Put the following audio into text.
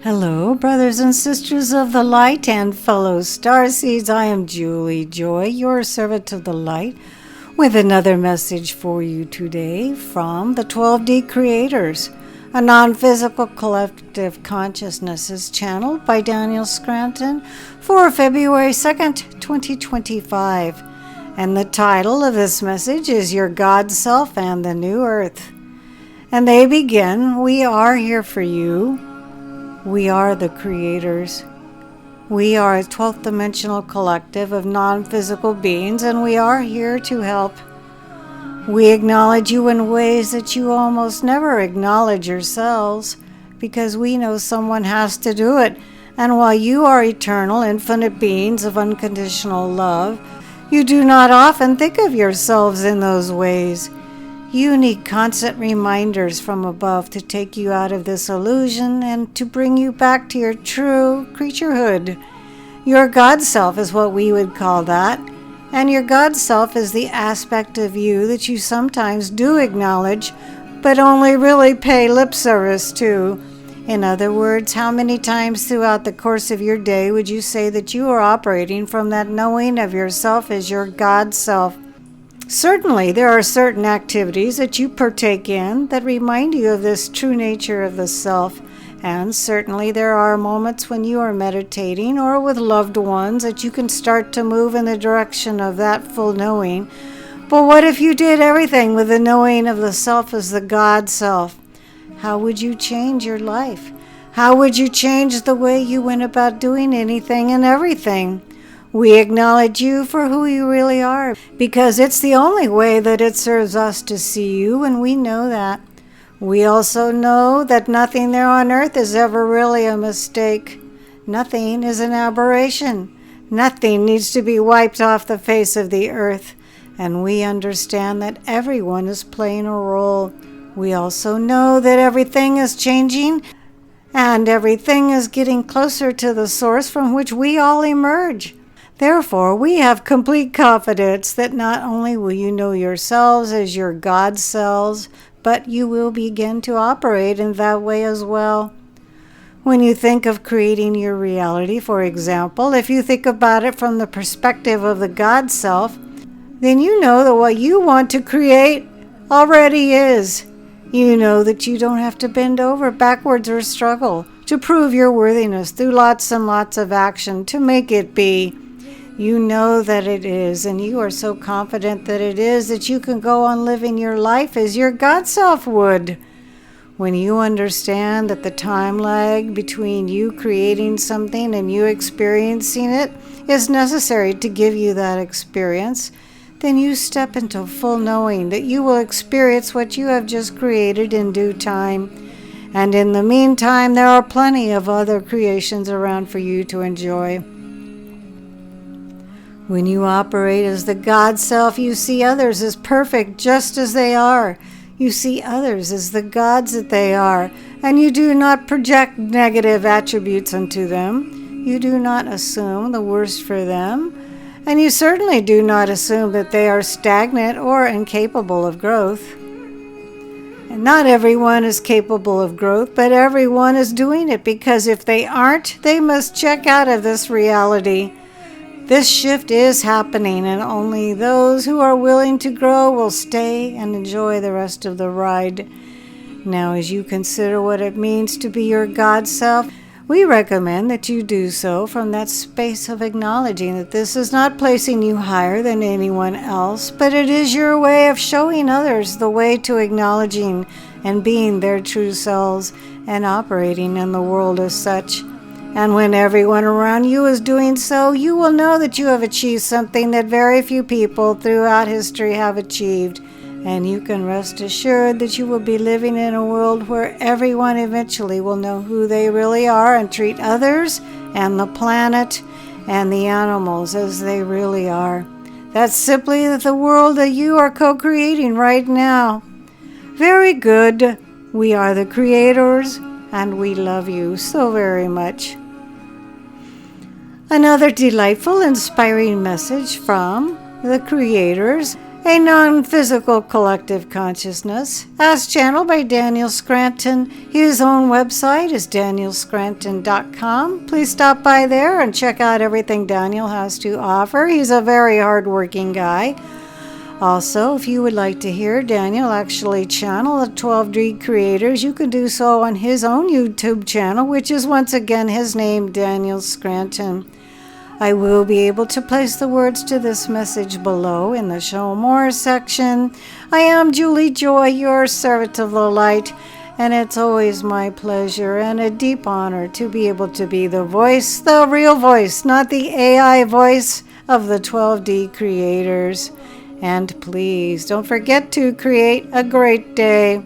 Hello, brothers and sisters of the light and fellow starseeds. I am Julie Joy, your servant of the light, with another message for you today from the 12D Creators, a non-physical collective consciousness channeled by Daniel Scranton for February 2nd, 2025. And the title of this message is Your Godself and the New Earth. And they begin, we are here for you. We are the creators. We are a 12th-dimensional collective of non-physical beings, and we are here to help. We acknowledge you in ways that you almost never acknowledge yourselves, because we know someone has to do it. And while you are eternal, infinite beings of unconditional love, you do not often think of yourselves in those ways. You need constant reminders from above to take you out of this illusion and to bring you back to your true creaturehood. Your Godself is what we would call that. And your Godself is the aspect of you that you sometimes do acknowledge, but only really pay lip service to. In other words, how many times throughout the course of your day would you say that you are operating from that knowing of yourself as your Godself? Certainly, there are certain activities that you partake in that remind you of this true nature of the self, and certainly there are moments when you are meditating or with loved ones that you can start to move in the direction of that full knowing. But what if you did everything with the knowing of the self as the God self? How would you change your life? How would you change the way you went about doing anything and everything? We acknowledge you for who you really are, because it's the only way that it serves us to see you, and we know that. We also know that nothing there on earth is ever really a mistake. Nothing is an aberration. Nothing needs to be wiped off the face of the earth. And we understand that everyone is playing a role. We also know that everything is changing, and everything is getting closer to the source from which we all emerge. Therefore, we have complete confidence that not only will you know yourselves as your Godselves, but you will begin to operate in that way as well. When you think of creating your reality, for example, if you think about it from the perspective of the Godself, then you know that what you want to create already is. You know that you don't have to bend over backwards or struggle to prove your worthiness through lots and lots of action to make it be. You know that it is, and you are so confident that it is that you can go on living your life as your Godself would. When you understand that the time lag between you creating something and you experiencing it is necessary to give you that experience, then you step into full knowing that you will experience what you have just created in due time. And in the meantime, there are plenty of other creations around for you to enjoy. When you operate as the Godself, you see others as perfect just as they are. You see others as the gods that they are, and you do not project negative attributes unto them. You do not assume the worst for them, and you certainly do not assume that they are stagnant or incapable of growth. And not everyone is capable of growth, but everyone is doing it, because if they aren't, they must check out of this reality. This shift is happening, and only those who are willing to grow will stay and enjoy the rest of the ride. Now, as you consider what it means to be your Godself, we recommend that you do so from that space of acknowledging that this is not placing you higher than anyone else, but it is your way of showing others the way to acknowledging and being their true selves and operating in the world as such. And when everyone around you is doing so, you will know that you have achieved something that very few people throughout history have achieved. And you can rest assured that you will be living in a world where everyone eventually will know who they really are and treat others and the planet and the animals as they really are. That's simply the world that you are co-creating right now. Very good. We are the creators, and we love you so very much. Another delightful, inspiring message from the creators a non-physical collective consciousness, as channeled by Daniel Scranton. His own website is danielscranton.com. Please stop by there and check out everything Daniel has to offer. He's a very hardworking guy. Also, if you would like to hear Daniel actually channel the 12D creators, you can do so on his own YouTube channel, which is once again his name, Daniel Scranton. I will be able to place the words to this message below in the Show More section. I am Julie Joy, your servant of the light, and it's always my pleasure and a deep honor to be able to be the voice, the real voice, not the AI voice of the 12D creators. And please don't forget to create a great day.